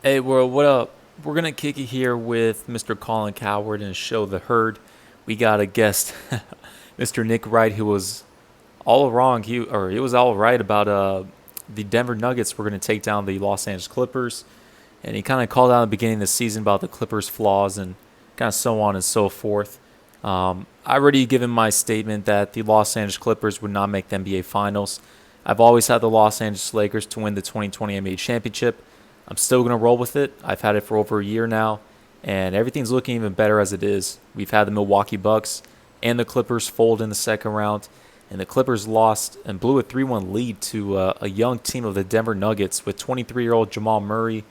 Hey, well, what up? We're gonna kick it here with Mr. Colin Cowherd and his show The Herd. We got a guest, Mr. Nick Wright, who was all wrong. He was all right about the Denver Nuggets were gonna take down the Los Angeles Clippers, and he kind of called out at the beginning of the season about the Clippers' flaws and kind of so on and so forth. I already given my statement that the Los Angeles Clippers would not make the NBA Finals. I've always had the Los Angeles Lakers to win the 2020 NBA Championship. I'm still going to roll with it. I've had it for over a year now, and everything's looking even better as it is. We've had the Milwaukee Bucks and the Clippers fold in the second round, and the Clippers lost and blew a 3-1 lead to a young team of the Denver Nuggets with 23-year-old Jamal Murray.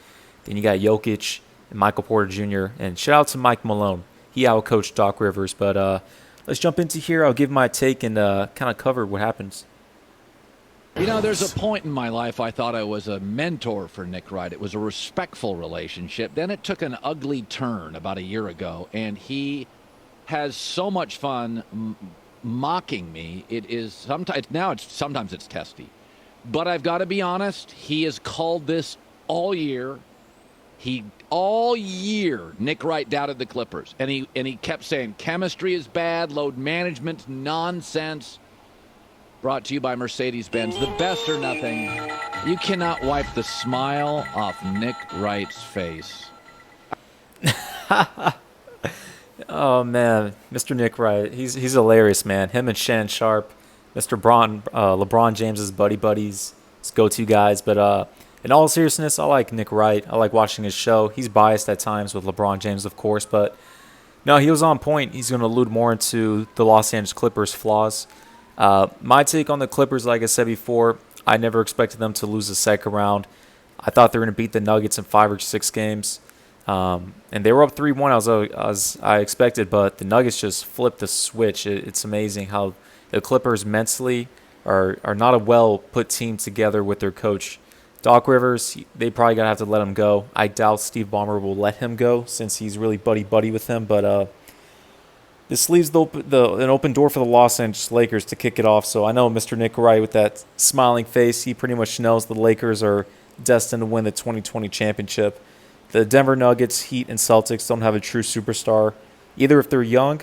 Then you got Jokic and Michael Porter Jr., and shout out to Mike Malone. He outcoached Doc Rivers, but let's jump into here. I'll give my take and kind of cover what happens. You know, there's a point in my life I thought I was a mentor for Nick Wright. It was a respectful relationship. Then it took an ugly turn about a year ago, and he has so much fun mocking me. It is sometimes it's testy. But I've got to be honest, he has called this all year. All year Nick Wright doubted the Clippers, and he kept saying chemistry is bad, load management's nonsense. Brought to you by Mercedes-Benz. The best or nothing. You cannot wipe the smile off Nick Wright's face. Oh man, Mr. Nick Wright, he's hilarious, man. Him and Shan Sharp, LeBron James's buddies, his go-to guys. But in all seriousness, I like Nick Wright. I like watching his show. He's biased at times with LeBron James, of course, but no, he was on point. He's going to allude more into the Los Angeles Clippers' flaws. My take on the Clippers, like I said before, I never expected them to lose the second round. I thought they were going to beat the Nuggets in 5 or 6 games. And they were up 3-1 as I expected, but the Nuggets just flipped the switch. It's amazing how the Clippers mentally are not a well-put team together with their coach. Doc Rivers, they probably going to have to let him go. I doubt Steve Ballmer will let him go since he's really buddy-buddy with him, but this leaves an open door for the Los Angeles Lakers to kick it off. So I know Mr. Nick Wright with that smiling face, he pretty much knows the Lakers are destined to win the 2020 championship. The Denver Nuggets, Heat, and Celtics don't have a true superstar. Either if they're young,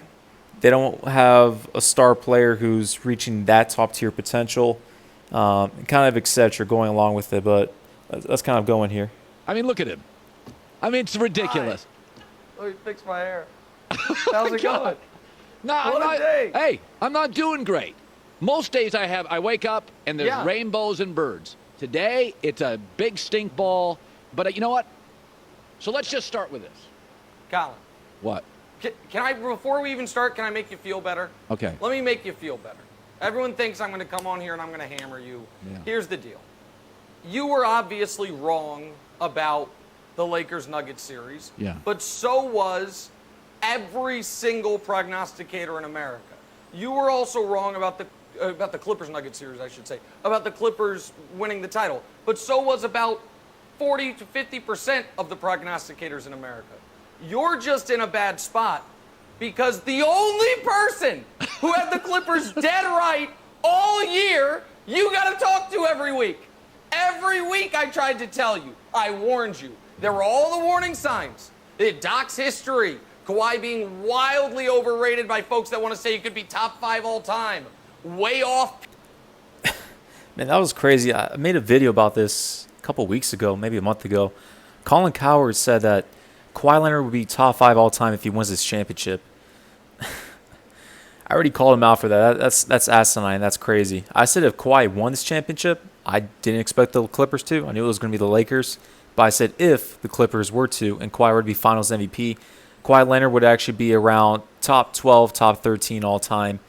they don't have a star player who's reaching that top-tier potential, kind of et cetera, going along with it. But let's kind of go in here. I mean, look at him. I mean, it's ridiculous. Hi. Let me fix my hair. How's it going? No, What a day. Hey, I'm not doing great. Most days I wake up and there's rainbows and birds. Today, it's a big stink ball. But you know what? So let's just start with this. Colin, What? can I, before we even start, can I make you feel better? Okay. Let me make you feel better. Everyone thinks I'm going to come on here and I'm going to hammer you. Yeah. Here's the deal. You were obviously wrong about the Lakers-Nuggets series. Yeah. But so was every single prognosticator in America. You were also wrong about the Clippers-Nuggets series, I should say, about the Clippers winning the title. But so was about 40 to 50% of the prognosticators in America. You're just in a bad spot because the only person who had the Clippers dead right all year, you got to talk to every week. Every week I tried to tell you. I warned you. There were all the warning signs. Doc's history. Kawhi being wildly overrated by folks that want to say he could be top 5 all time. Way off. Man, that was crazy. I made a video about this a couple weeks ago, maybe a month ago. Colin Cowherd said that Kawhi Leonard would be top 5 all time if he wins this championship. I already called him out for that. That's asinine. That's crazy. I said if Kawhi won this championship, I didn't expect the Clippers to. I knew it was going to be the Lakers. But I said if the Clippers were to and Kawhi were to be Finals MVP, Kawhi Leonard would actually be around top 12, top 13 all time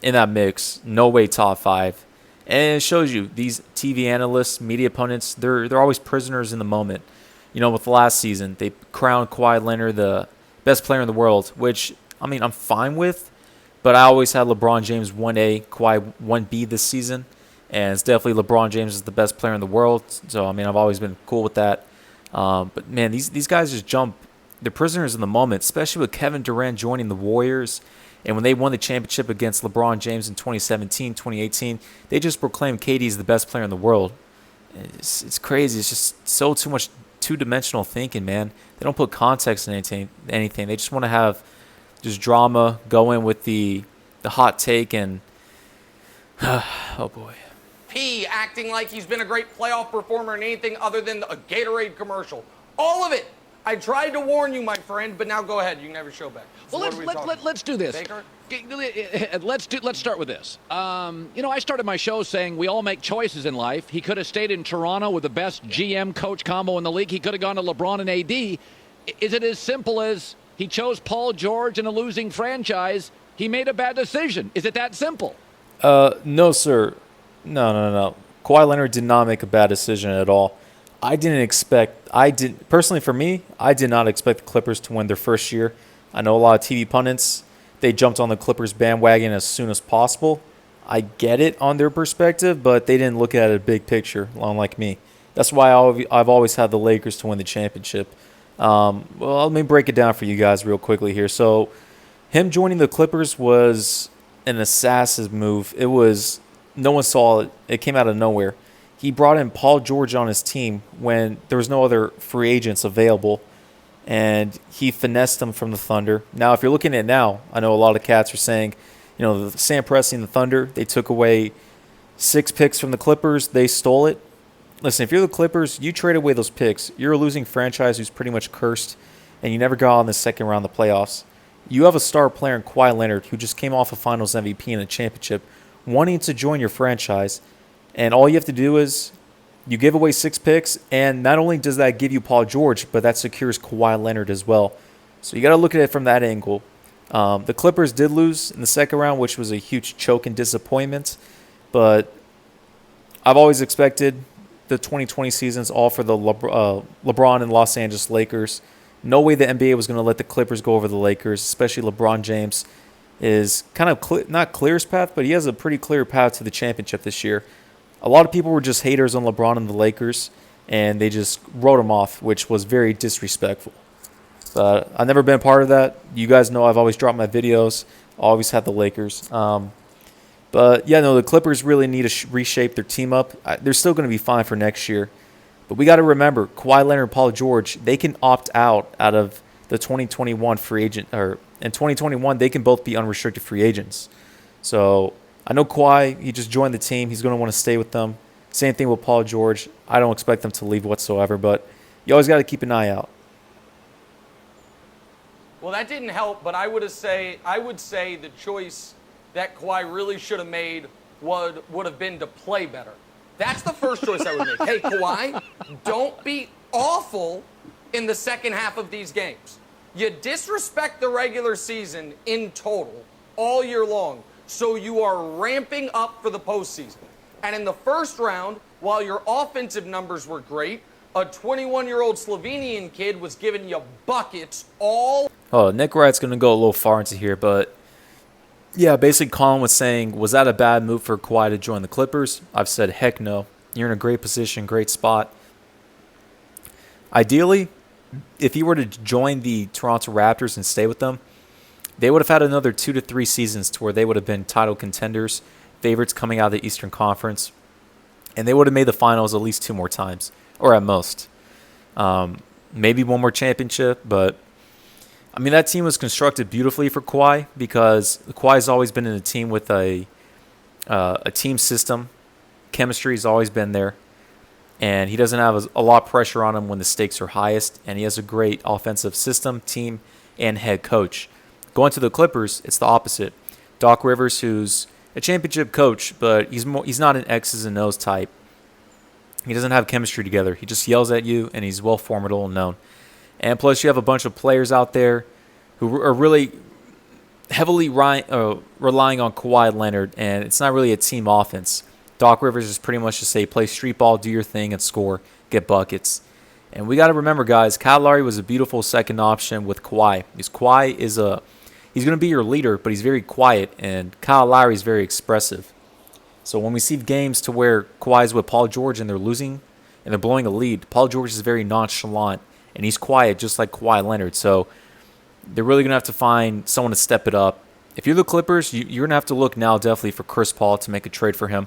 in that mix. No way top 5. And it shows you these TV analysts, media pundits, they're always prisoners in the moment. You know, with last season, they crowned Kawhi Leonard the best player in the world, which, I mean, I'm fine with. But I always had LeBron James 1A, Kawhi 1B this season. And it's definitely LeBron James is the best player in the world. So, I mean, I've always been cool with that. But, man, these guys just jump. They're prisoners in the moment, especially with Kevin Durant joining the Warriors. And when they won the championship against LeBron James in 2017, 2018, they just proclaimed KD is the best player in the world. It's crazy. It's just so too much two-dimensional thinking, man. They don't put context in anything. They just want to have just drama, go in with the hot take, and oh boy. P acting like he's been a great playoff performer in anything other than a Gatorade commercial. All of it. I tried to warn you, my friend, but now go ahead. You can have your show back. So Well, let's do this. Baker? Let's start with this. I started my show saying we all make choices in life. He could have stayed in Toronto with the best GM coach combo in the league. He could have gone to LeBron and AD. Is it as simple as he chose Paul George in a losing franchise? He made a bad decision. Is it that simple? No, sir. No. Kawhi Leonard did not make a bad decision at all. Personally for me, I did not expect the Clippers to win their first year. I know a lot of TV pundits, they jumped on the Clippers bandwagon as soon as possible. I get it on their perspective, but they didn't look at a big picture, unlike me. That's why I've always had the Lakers to win the championship. Well, let me break it down for you guys real quickly here. So, him joining the Clippers was an assassin's move. No one saw it. It came out of nowhere. He brought in Paul George on his team when there was no other free agents available, and he finessed them from the Thunder. Now, if you're looking at it now, I know a lot of cats are saying, Sam Presti and the Thunder, they took away 6 picks from the Clippers. They stole it. Listen, if you're the Clippers, you trade away those picks. You're a losing franchise who's pretty much cursed, and you never got on the second round of the playoffs. You have a star player in Kawhi Leonard who just came off a Finals MVP and a championship, wanting to join your franchise. And all you have to do is you give away 6 picks, and not only does that give you Paul George, but that secures Kawhi Leonard as well. So you got to look at it from that angle. The Clippers did lose in the second round, which was a huge choke and disappointment. But I've always expected the 2020 seasons all for the LeBron and Los Angeles Lakers. No way the NBA was going to let the Clippers go over the Lakers, especially LeBron James is kind of not clearest path, but he has a pretty clear path to the championship this year. A lot of people were just haters on LeBron and the Lakers, and they just wrote him off, which was very disrespectful. But I've never been a part of that. You guys know I've always dropped my videos. Always had the Lakers. The Clippers really need to reshape their team up. They're still going to be fine for next year. But we got to remember, Kawhi Leonard and Paul George, they can opt out of the 2021 free agent. Or in 2021, they can both be unrestricted free agents. So I know Kawhi, he just joined the team. He's going to want to stay with them. Same thing with Paul George. I don't expect them to leave whatsoever, but you always got to keep an eye out. Well, that didn't help, but I would say the choice that Kawhi really should have made would have been to play better. That's the first choice I would make. Hey, Kawhi, don't be awful in the second half of these games. You disrespect the regular season in total all year long, so you are ramping up for the postseason. And in the first round, while your offensive numbers were great, a 21-year-old Slovenian kid was giving you buckets all. Oh, Nick Wright's going to go a little far into here, but yeah, basically Colin was saying, was that a bad move for Kawhi to join the Clippers? I've said, heck no. You're in a great position, great spot. Ideally, if he were to join the Toronto Raptors and stay with them, they would have had another 2 to 3 seasons to where they would have been title contenders, favorites coming out of the Eastern Conference, and they would have made the finals at least 2 more times, or at most. Maybe 1 more championship, but I mean, that team was constructed beautifully for Kawhi because Kawhi's always been in a team with a team system. Chemistry has always been there, and he doesn't have a lot of pressure on him when the stakes are highest, and he has a great offensive system, team, and head coach. Going to the Clippers, it's the opposite. Doc Rivers, who's a championship coach, but he's not an X's and O's type. He doesn't have chemistry together. He just yells at you, and he's well formidable and known. And plus, you have a bunch of players out there who are really heavily relying on Kawhi Leonard, and it's not really a team offense. Doc Rivers is pretty much just say, play street ball, do your thing, and score, get buckets. And we got to remember, guys, Kyle Lowry was a beautiful second option with Kawhi. Because Kawhi he's going to be your leader, but he's very quiet, and Kyle Lowry is very expressive. So when we see games to where Kawhi's with Paul George and they're losing and they're blowing a lead, Paul George is very nonchalant, and he's quiet just like Kawhi Leonard. So they're really going to have to find someone to step it up. If you're the Clippers, you're going to have to look now definitely for Chris Paul to make a trade for him.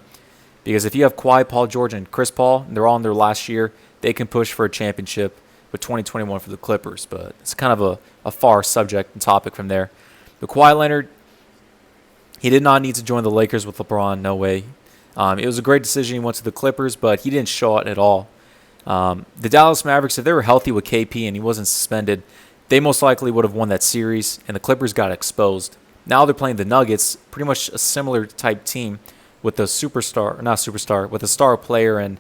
Because if you have Kawhi, Paul George, and Chris Paul, and they're all in their last year, they can push for a championship with 2021 for the Clippers. But it's kind of a far subject and topic from there. But Kawhi Leonard, he did not need to join the Lakers with LeBron. No way. It was a great decision. He went to the Clippers, but he didn't show it at all. The Dallas Mavericks, if they were healthy with KP and he wasn't suspended, they most likely would have won that series, and the Clippers got exposed. Now they're playing the Nuggets, pretty much a similar type team with a with a star player and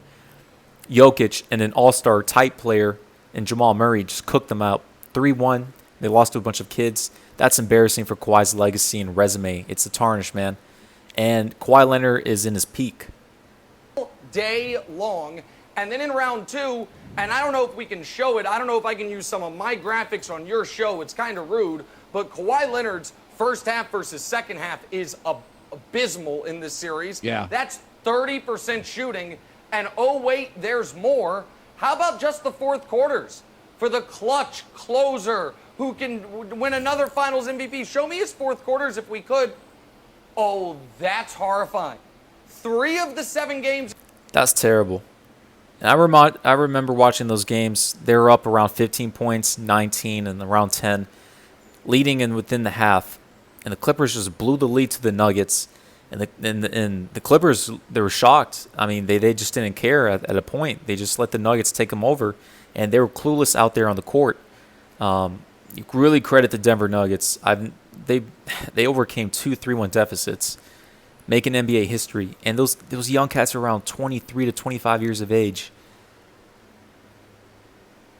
Jokic and an all-star type player and Jamal Murray just cooked them out 3-1. They lost to a bunch of kids. That's embarrassing for Kawhi's legacy and resume. It's a tarnish, man. And Kawhi Leonard is in his peak. Day long. And then in round 2, and I don't know if we can show it. I don't know if I can use some of my graphics on your show. It's kind of rude. But Kawhi Leonard's first half versus second half is abysmal in this series. Yeah. That's 30% shooting. And oh, wait, there's more. How about just the fourth quarters? For the clutch closer who can win another Finals MVP. Show me his fourth quarters if we could. Oh, that's horrifying. 3 of the 7 games. That's terrible. And I remember watching those games. They were up around 15 points, 19, and around 10, leading in within the half. And the Clippers just blew the lead to the Nuggets. And the Clippers, they were shocked. I mean, they just didn't care at a point. They just let the Nuggets take them over. And they were clueless out there on the court. You really credit the Denver Nuggets. They overcame 2 3-1 deficits, making NBA history. And those young cats are around 23 to 25 years of age.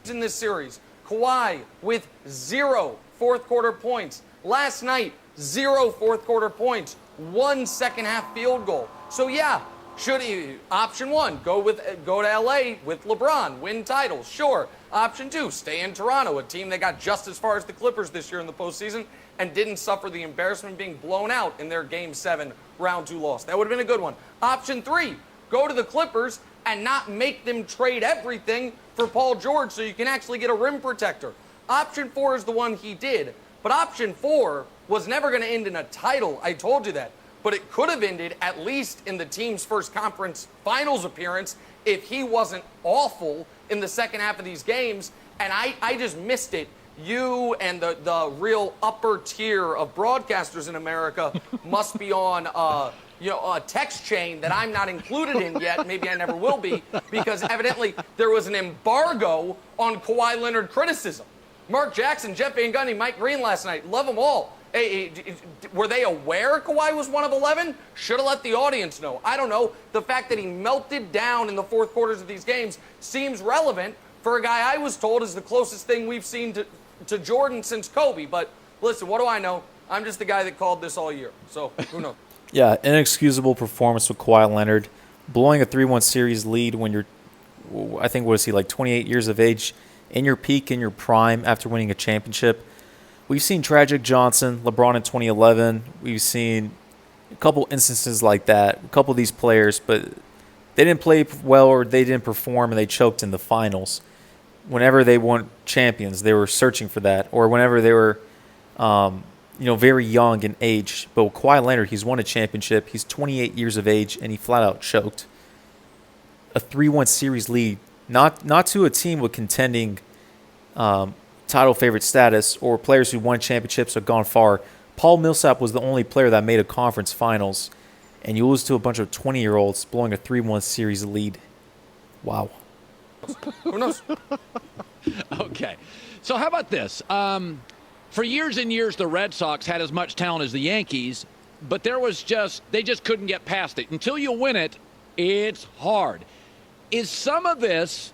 In this series, Kawhi with 0 fourth quarter points. Last night, 0 fourth quarter points. 1 second half field goal. So yeah, should he, option 1, go to LA with LeBron, win titles, sure. Option 2, stay in Toronto, a team that got just as far as the Clippers this year in the postseason and didn't suffer the embarrassment of being blown out in their Game 7 round 2 loss. That would have been a good one. Option 3, go to the Clippers and not make them trade everything for Paul George so you can actually get a rim protector. Option 4 is the one he did, but option 4 was never going to end in a title. I told you that. But it could have ended at least in the team's first conference finals appearance if he wasn't awful in the second half of these games. And I just missed it. You and the real upper tier of broadcasters in America must be on a text chain that I'm not included in yet. Maybe I never will be, because evidently there was an embargo on Kawhi Leonard criticism. Mark Jackson, Jeff Van Gundy, Mike Green last night. Love them all. Hey, were they aware Kawhi was 1 of 11? Should have let the audience know. I don't know. The fact that he melted down in the fourth quarters of these games seems relevant for a guy I was told is the closest thing we've seen to Jordan since Kobe. But listen, what do I know? I'm just the guy that called this all year. So who knows? Yeah, inexcusable performance with Kawhi Leonard. Blowing a 3-1 series lead when you're, I think, what is he, like 28 years of age, in your peak, in your prime after winning a championship. We've seen Tragic Johnson, LeBron in 2011. We've seen a couple instances like that, a couple of these players, but they didn't play well or they didn't perform and they choked in the finals. Whenever they won champions, they were searching for that, or whenever they were, very young in age. But with Kawhi Leonard, he's won a championship. He's 28 years of age, and he flat out choked. A 3-1 series lead, not to a team with contending title favorite status or players who won championships or gone far. Paul Millsap was the only player that made a conference finals, and you lose to a bunch of 20-year-olds blowing a 3-1 series lead. Wow. Who knows? Okay. So how about this? For years and years, the Red Sox had as much talent as the Yankees, but they just couldn't get past it. Until you win it, it's hard. Is some of this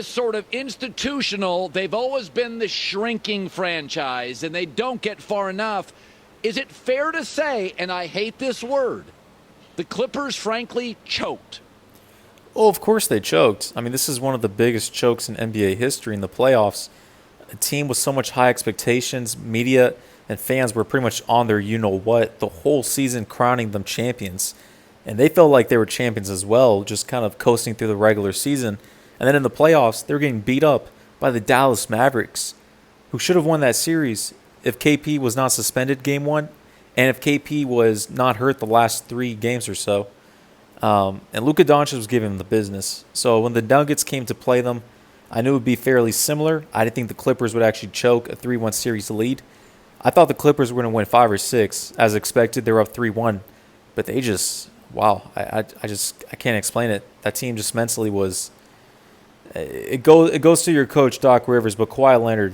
sort of institutional, they've always been the shrinking franchise and they don't get far enough? Is it fair to say, and I hate this word, the Clippers frankly choked? Oh, of course they choked. I mean, this is one of the biggest chokes in NBA history in the playoffs. A team with so much high expectations, media and fans were pretty much on their you-know-what the whole season, crowning them champions. And they felt like they were champions as well, just kind of coasting through the regular season. And then in the playoffs, they were getting beat up by the Dallas Mavericks, who should have won that series if KP was not suspended game 1 and if KP was not hurt the last 3 games or so. And Luka Doncic was giving them the business. So when the Nuggets came to play them, I knew it would be fairly similar. I didn't think the Clippers would actually choke a 3-1 series lead. I thought the Clippers were going to win 5 or 6. As expected, they were up 3-1. But they just, wow, I can't explain it. That team just mentally was, it goes to your coach, Doc Rivers, but Kawhi Leonard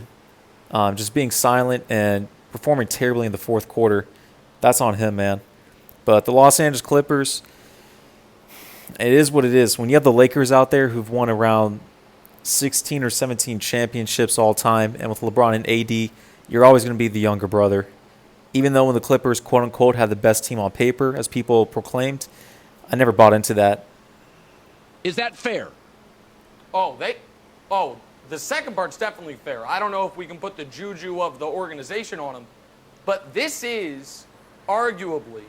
just being silent and performing terribly in the fourth quarter. That's on him, man. But the Los Angeles Clippers, it is what it is. When you have the Lakers out there who've won around 16 or 17 championships all time, and with LeBron and AD, you're always going to be the younger brother. Even though when the Clippers, quote-unquote, had the best team on paper, as people proclaimed, I never bought into that. Is that fair? The second part's definitely fair. I don't know if we can put the juju of the organization on them, but this is arguably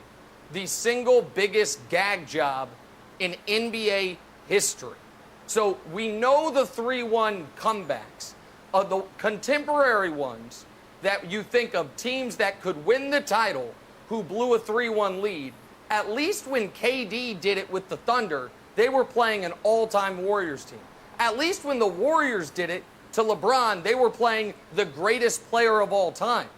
the single biggest gag job in NBA history. So we know the 3-1 comebacks, the contemporary ones that you think of, teams that could win the title who blew a 3-1 lead. At least when KD did it with the Thunder, they were playing an all-time Warriors team. At least when the Warriors did it to LeBron, they were playing the greatest player of all time.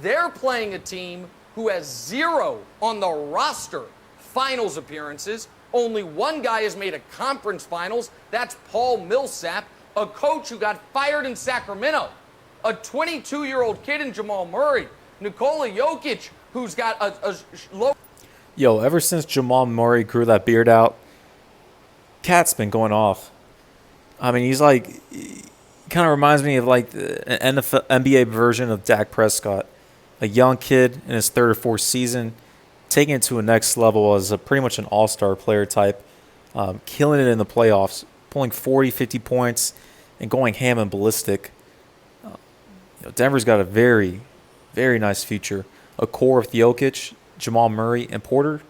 They're playing a team who has 0 on the roster finals appearances. Only one guy has made a conference finals. That's Paul Millsap, a coach who got fired in Sacramento. A 22-year-old kid in Jamal Murray. Nikola Jokic, who's got a low... Yo, ever since Jamal Murray grew that beard out, Cat's been going off. I mean, he's like, he kind of reminds me of like an NBA version of Dak Prescott. A young kid in his 3rd or 4th season, taking it to a next level as pretty much an all-star player type, killing it in the playoffs, pulling 40, 50 points, and going ham and ballistic. Denver's got a very, very nice future. A core with Jokic, Jamal Murray, and Porter.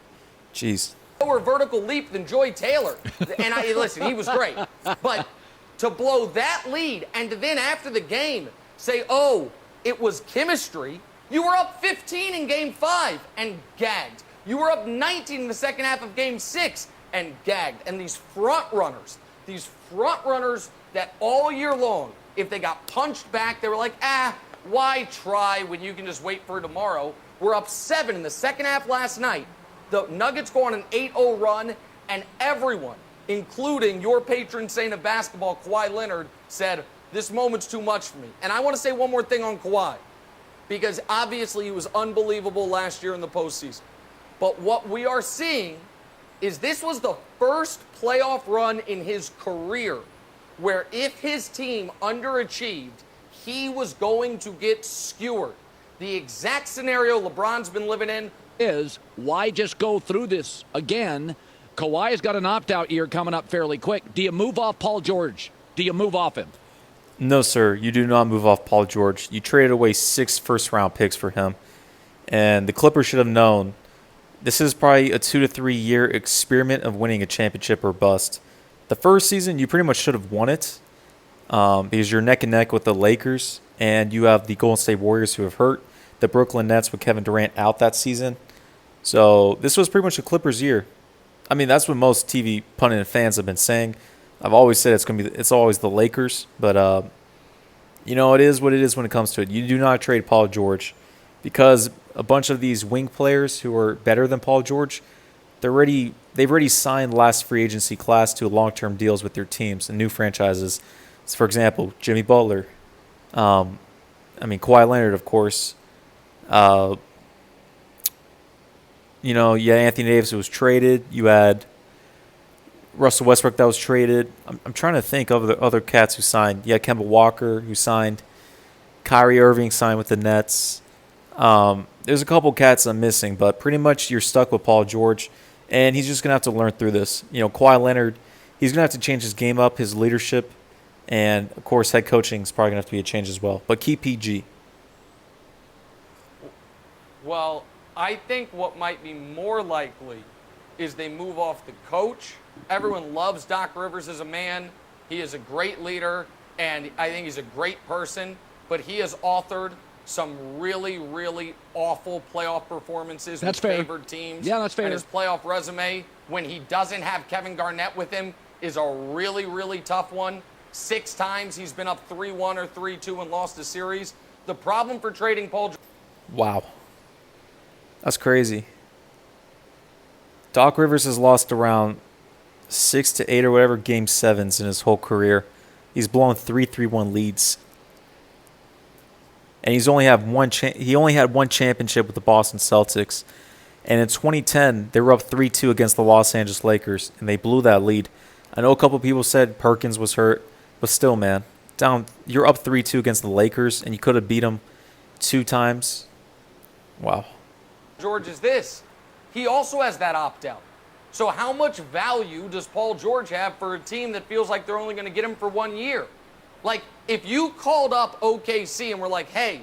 Jeez. Lower vertical leap than Joy Taylor. And listen, he was great. But to blow that lead and to then after the game say, oh, it was chemistry. You were up 15 in Game 5 and gagged. You were up 19 in the second half of Game 6 and gagged. And these front runners that all year long, if they got punched back, they were like, why try when you can just wait for tomorrow? We're up 7 in the second half last night. The Nuggets go on an 8-0 run, and everyone, including your patron saint of basketball, Kawhi Leonard, said, this moment's too much for me. And I want to say one more thing on Kawhi, because obviously he was unbelievable last year in the postseason. But what we are seeing is this was the first playoff run in his career where if his team underachieved, he was going to get skewered. The exact scenario LeBron's been living in. Is why just go through this again? Kawhi's got an opt-out year coming up fairly quick. Do you move off Paul George? Do you move off him? No, sir. You do not move off Paul George. You traded away 6 first-round picks for him. And the Clippers should have known this is probably a 2 to 3 year experiment of winning a championship or bust. The first season, you pretty much should have won it because you're neck and neck with the Lakers, and you have the Golden State Warriors who have hurt, the Brooklyn Nets with Kevin Durant out that season. So this was pretty much a Clippers year. I mean, that's what most TV pundit and fans have been saying. I've always said it's always the Lakers, but it is what it is when it comes to it. You do not trade Paul George because a bunch of these wing players who are better than Paul George, they've already signed last free agency class to long-term deals with their teams and new franchises. So for example, Jimmy Butler, Kawhi Leonard, of course. You had Anthony Davis who was traded. You had Russell Westbrook that was traded. I'm trying to think of the other cats who signed. You had Kemba Walker who signed. Kyrie Irving signed with the Nets. There's a couple cats I'm missing, but pretty much you're stuck with Paul George, and he's just going to have to learn through this. Kawhi Leonard, he's going to have to change his game up, his leadership, and, of course, head coaching is probably going to have to be a change as well. But keep PG. Well, I think what might be more likely is they move off the coach. Everyone loves Doc Rivers as a man. He is a great leader, and I think he's a great person. But he has authored some really, really awful playoff performances That's with fair. favored teams. Yeah, that's fair. And his playoff resume, when he doesn't have Kevin Garnett with him, is a really, really tough one. 6 times he's been up 3-1 or 3-2 and lost a series. The problem for trading Paul George. Wow. That's crazy. Doc Rivers has lost around 6 to 8 or whatever game 7s in his whole career. He's blown 3-3-1 leads. And he only had one championship with the Boston Celtics. And in 2010, they were up 3-2 against the Los Angeles Lakers, and they blew that lead. I know a couple people said Perkins was hurt, but still, man, you're up 3-2 against the Lakers, and you could have beat them 2 times. Wow. George is this. He also has that opt-out. So how much value does Paul George have for a team that feels like they're only going to get him for 1 year? Like, if you called up OKC and were like, hey,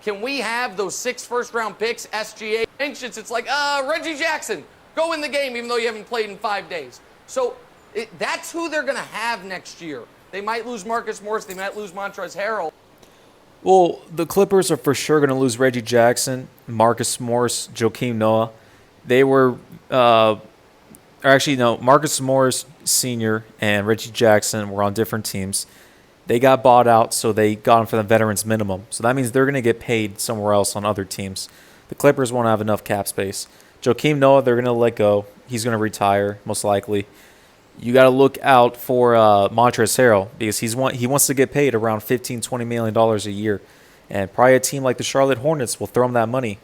can we have those 6 first-round picks, SGA, ancients? It's like, Reggie Jackson, go in the game even though you haven't played in 5 days. So that's who they're going to have next year. They might lose Marcus Morris. They might lose Montrezl Harrell. Well, the Clippers are for sure going to lose Reggie Jackson, Marcus Morris, Joakim Noah. They were, Marcus Morris Sr. and Reggie Jackson were on different teams. They got bought out, so they got them for the veterans minimum. So that means they're going to get paid somewhere else on other teams. The Clippers won't have enough cap space. Joakim Noah, they're going to let go. He's going to retire, most likely. You got to look out for Montrezl Harrell because he wants to get paid around $15-20 million a year. And probably a team like the Charlotte Hornets will throw him that money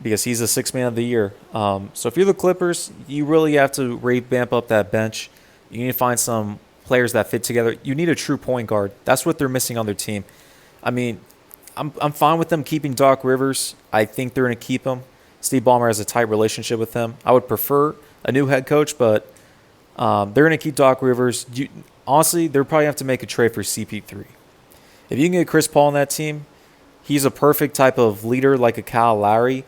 because he's the 6th man of the year. So if you're the Clippers, you really have to revamp up that bench. You need to find some players that fit together. You need a true point guard. That's what they're missing on their team. I mean, I'm fine with them keeping Doc Rivers. I think they're going to keep him. Steve Ballmer has a tight relationship with him. I would prefer a new head coach, but they're going to keep Doc Rivers. Honestly, they'll probably have to make a trade for CP3. If you can get Chris Paul on that team, he's a perfect type of leader like a Kyle Lowry,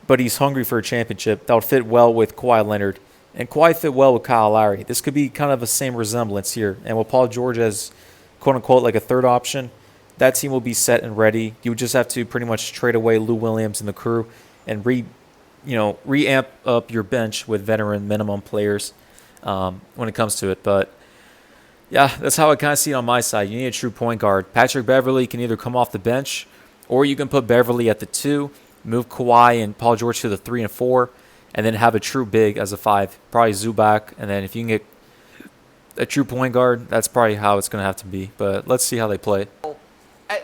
but he's hungry for a championship. That would fit well with Kawhi Leonard. And Kawhi fit well with Kyle Lowry. This could be kind of the same resemblance here. And with Paul George as, quote-unquote, like a third option, that team will be set and ready. You would just have to pretty much trade away Lou Williams and the crew and re-amp up your bench with veteran minimum players when it comes to it. But, yeah, that's how I kind of see it on my side. You need a true point guard. Patrick Beverley can either come off the bench or you can put Beverley at the 2, move Kawhi and Paul George to the 3 and 4, and then have a true big as a 5, probably Zubac. And then if you can get a true point guard, that's probably how it's going to have to be. But let's see how they play.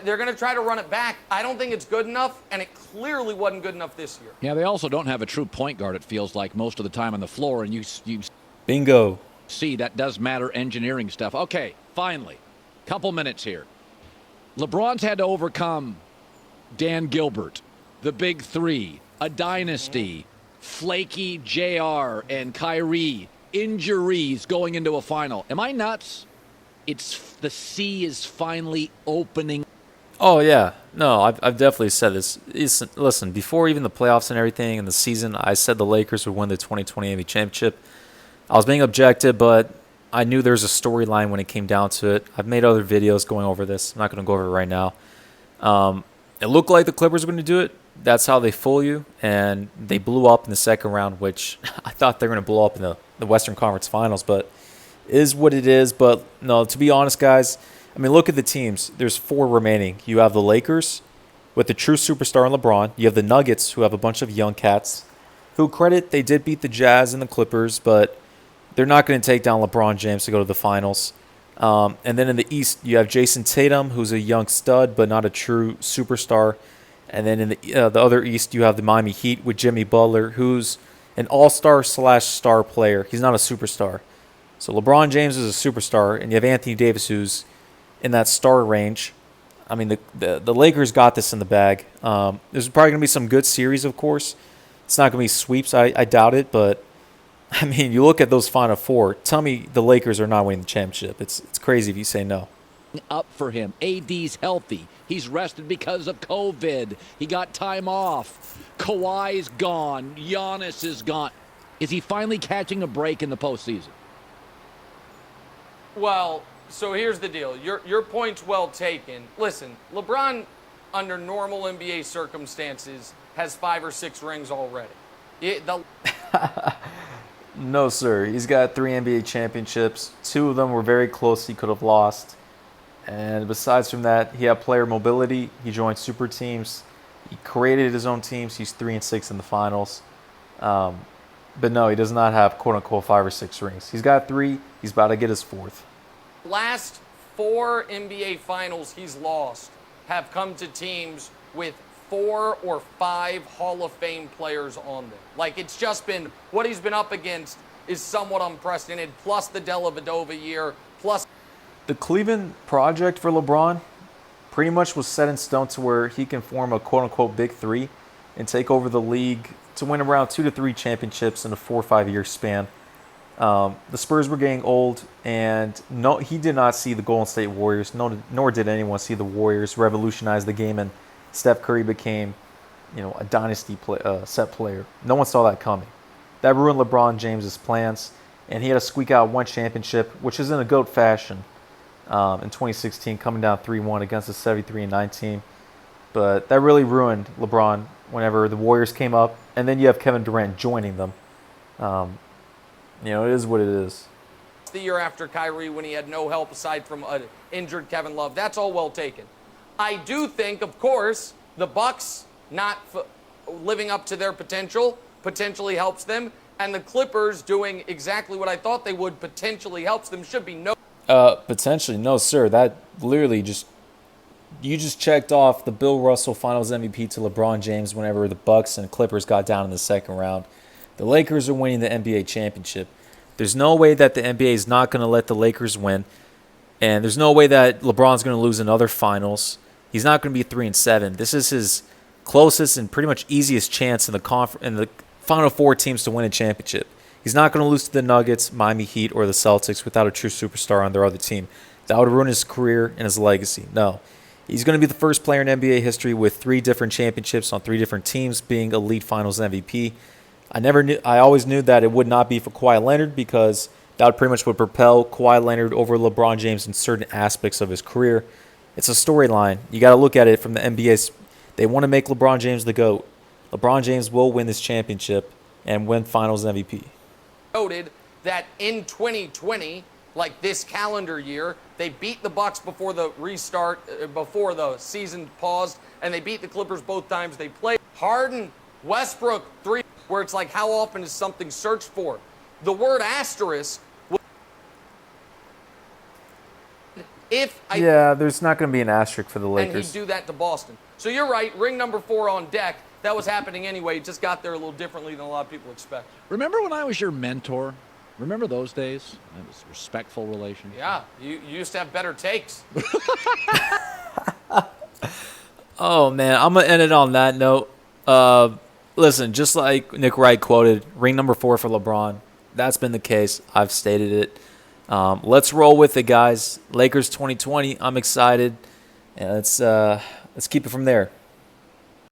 They're going to try to run it back. I don't think it's good enough, and it clearly wasn't good enough this year. Yeah, they also don't have a true point guard, it feels like, most of the time on the floor, and you Bingo. see that does matter, engineering stuff. Okay, finally, couple minutes here. LeBron's had to overcome Dan Gilbert, the big 3, a dynasty, flaky JR and Kyrie, injuries going into a final. Am I nuts? The sea is finally opening. Oh, yeah. No, I've definitely said this. Listen, before even the playoffs and everything in the season, I said the Lakers would win the 2020 NBA championship. I was being objective, but I knew there was a storyline when it came down to it. I've made other videos going over this. I'm not going to go over it right now. It looked like the Clippers were going to do it. That's how they fool you, and they blew up in the second round, which I thought they were going to blow up in the Western Conference Finals, but it is what it is. But, no, to be honest, guys, I mean, look at the teams. There's 4 remaining. You have the Lakers with the true superstar in LeBron. You have the Nuggets, who have a bunch of young cats. Who, credit, they did beat the Jazz and the Clippers, but they're not going to take down LeBron James to go to the finals. And then in the East, you have Jason Tatum, who's a young stud, but not a true superstar. And then in the other East, you have the Miami Heat with Jimmy Butler, who's an all-star / star player. He's not a superstar. So LeBron James is a superstar, and you have Anthony Davis, who's in that star range. I mean, the Lakers got this in the bag. There's probably going to be some good series, of course. It's not going to be sweeps. I doubt it, but, I mean, you look at those Final 4. Tell me the Lakers are not winning the championship. It's crazy if you say no. Up for him. AD's healthy. He's rested because of COVID. He got time off. Kawhi's gone. Giannis is gone. Is he finally catching a break in the postseason? Well, so here's the deal. Your point's well taken. Listen, LeBron, under normal NBA circumstances, has 5 or 6 rings already. No, sir. He's got 3 NBA championships. 2 of them were very close. He could have lost. And besides from that, he had player mobility. He joined super teams. He created his own teams. He's 3-6 in the finals. But no, he does not have quote unquote 5 or 6 rings. He's got 3. He's about to get his 4th. Last 4 NBA finals he's lost have come to teams with 4 or 5 Hall of Fame players on them. Like, it's just been, what he's been up against is somewhat unprecedented, plus the Dellavedova year, plus... The Cleveland project for LeBron pretty much was set in stone to where he can form a quote-unquote big 3 and take over the league to win around 2 to 3 championships in a 4 or 5 year span. The Spurs were getting old, and no, he did not see the Golden State Warriors, nor did anyone see the Warriors revolutionize the game, and Steph Curry became, a dynasty set player. No one saw that coming. That ruined LeBron James's plans, and he had to squeak out 1 championship, which is in a GOAT fashion, in 2016, coming down 3-1 against the 73-9 team. But that really ruined LeBron whenever the Warriors came up, and then you have Kevin Durant joining them. It is what it is. The year after Kyrie, when he had no help aside from an injured Kevin Love, that's all well taken. I do think, of course, the Bucks not living up to their potential potentially helps them, and the Clippers doing exactly what I thought they would potentially helps them. Should be no. Potentially, no, sir. That literally you just checked off the Bill Russell Finals MVP to LeBron James whenever the Bucks and Clippers got down in the second round. The Lakers are winning the NBA championship. There's no way that the NBA is not going to let the Lakers win, and there's no way that LeBron's going to lose another finals. He's not going to be 3-7. This is his closest and pretty much easiest chance in the Final 4 teams to win a championship. He's not going to lose to the Nuggets, Miami Heat, or the Celtics without a true superstar on their other team. That would ruin his career and his legacy. No. He's going to be the first player in NBA history with 3 different championships on 3 different teams being elite finals MVP. I always knew that it would not be for Kawhi Leonard because that would pretty much would propel Kawhi Leonard over LeBron James in certain aspects of his career. It's a storyline. You got to look at it from the NBA's. They want to make LeBron James the GOAT. LeBron James will win this championship and win Finals MVP. Noted that in 2020, like this calendar year, they beat the Bucks before the restart, before the season paused, and they beat the Clippers both times they played. Harden, Westbrook, 3, where it's like, how often is something searched for? The word asterisk. There's not going to be an asterisk for the Lakers. And he'd do that to Boston. So you're right, ring number 4 on deck. That was happening anyway. It just got there a little differently than a lot of people expect. Remember when I was your mentor? Remember those days? It was a respectful relationship. Yeah, you used to have better takes. Oh, man, I'm going to end it on that note. Listen, just like Nick Wright quoted, ring number 4 for LeBron. That's been the case. I've stated it. Let's roll with it, guys. Lakers 2020. I'm excited. And let's keep it from there.